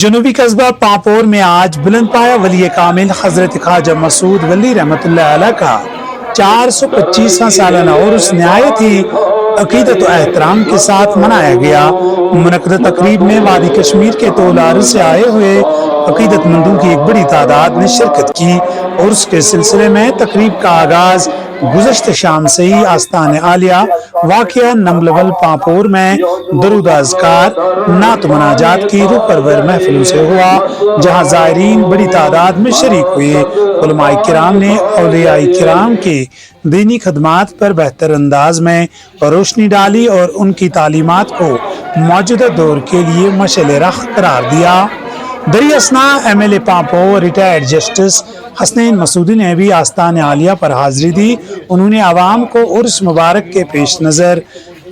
जनूबी कस्बा पापोर में आज बुलंद पाया वली कामिल हजरत ख्वाजा मसूद वली रहमतुल्लाह अलैह का 425वां सालाना उर्स नहायत ही अकीदत और एहतराम के साथ मनाया गया। मुनक़्क़द तकरीब में वादी कश्मीर के तोलार से आए हुए अकीदतमंदों की एक बड़ी तादाद ने शिरकत की। उर्स के सिलसिले में तकरीब का आगाज गुज़श्ता शाम से ही आस्तान आलिया वाक़िया नंबलवल पापोर में दरूद अज़कार नात मनाजात की रूह परवर महफिलों से हुआ, जहाँ ज़ायरीन बड़ी तादाद में शरीक हुए। उलमाए किराम ने औलियाए किराम के दीनी खदमात पर बेहतर अंदाज में रोशनी डाली और उनकी तालीमात को मौजूदा दौर के लिए मशअल राह करार दिया। दरियासना MLA पापोर retired justice Hasnain Masoodi ने भी आस्तान आलिया पर हाजिरी दी। उन्होंने आवाम को उर्स मुबारक के पेश नज़र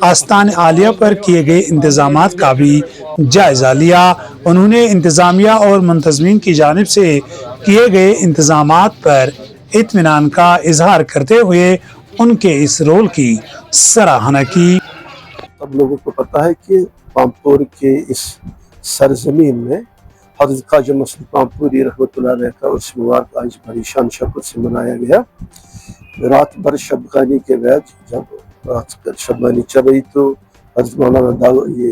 आस्तान आलिया पर किए गए इंतजामात का भी जायजा लिया। उन्होंने इंतजामिया और मुंतजमीन की जानिब से किए गए इंतजामात पर इत्मीनान का इजहार करते हुए उनके इस रोल की सराहना की। सब लोगों को पता है कि पामपुर के इस सरजमीन में हज़रत ख्वाजा मसूद पामपुरी रहमतुल्लाह अलैह का उर्स मुबारक आज बड़ी शान शौकत से मनाया गया। रात भर शबखानी के बाद जब रात शबखानी चल रही तो हज़रत मौलाना ये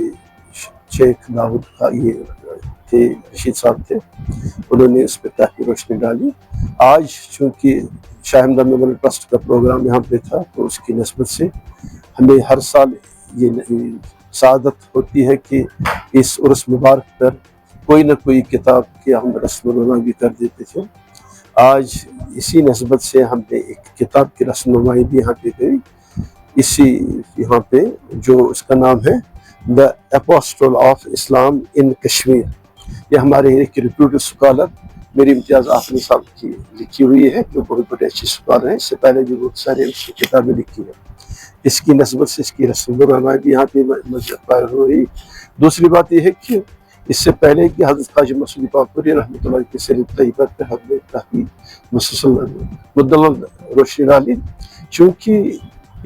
शेख दाऊद का ये थे रशीद साहब थे, उन्होंने इस पर काफ़ी रोशनी डाली। आज चूँकि शाह हमदर्द मेमोरियल ट्रस्ट का प्रोग्राम यहाँ पे था तो उसकी नस्बत से हमें हर साल ये सादत होती है कि इस उर्स मुबारक पर कोई न कोई किताब की हम रस्म भी कर देते थे। आज इसी नस्बत से हमने एक किताब की रस्म भी यहाँ पे गई, इसी यहाँ पे जो उसका नाम है द एपोस्टल ऑफ इस्लाम इन कश्मीर। ये हमारे एक रिप्यूटेड स्कॉलर मेरी इम्तियाज़ आफरी साहब की लिखी हुई है, जो बहुत बड़े अच्छे स्कॉलर हैं। इससे पहले जो बहुत सारे उसकी किताबें लिखी हैं, इसकी नस्बत से इसकी रस्म भी यहाँ पे मौजूद हो रही। दूसरी बात यह है कि इससे पहले कि हज़रत ख्वाजा मसूद पामपुरी रहमतुल्लाह की सीरत तैयबा पे हमने काफ़ी मुसलसल रोशनी डाली, चूँकि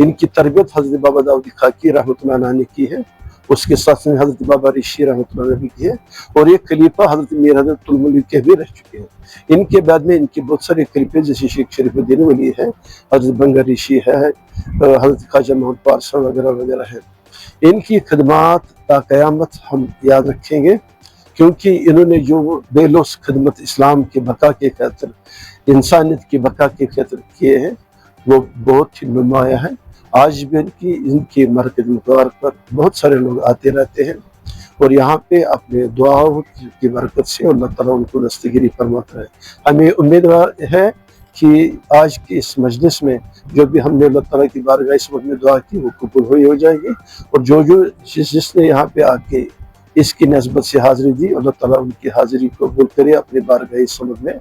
इनकी तरबियत हज़रत बाबा दाऊद खाकी रहमतुल्लाह अलैह ने की है, उसके साथ में हज़रत बाबा रिशी रहमतुल्लाह अलैह भी की है, और एक खलीफा हज़रत मीर हज़रतुल मुल्क के भी रह चुके हैं। इनके बाद में इनके बहुत सारे खलीफे जैसे शेख शरीफुद्दीन वली है, हज़रत बंगर रिशी है, हज़रत ख्वाजा मोहम्मद पारसा वगैरह वगैरह है। इनकी खदमात ता क़यामत हम याद रखेंगे, क्योंकि इन्होंने जो बेलौस खदमत इस्लाम के बका के खातिर, इंसानियत की बका के खातिर किए हैं, वो बहुत ही नुमाया है। आज भी इनकी मरकज़ मुबारक पर बहुत सारे लोग आते रहते हैं और यहाँ पे अपने दुआओं की बरकत से अल्लाह ताला उनको दस्तगिरी फरमाता है। हमें उम्मीद है कि आज की इस मजलिस में जो भी हमने अल्लाह ताला की बारगाह इस वक्त में दुआ की वो कबूल हुई हो जाएगी, और जो जिसने यहाँ पे आके इसकी नस्बत से हाज़िरी दी, अल्लाह ताला उनकी हाज़िरी कबूल करे अपने बारगाह इस वक्त में।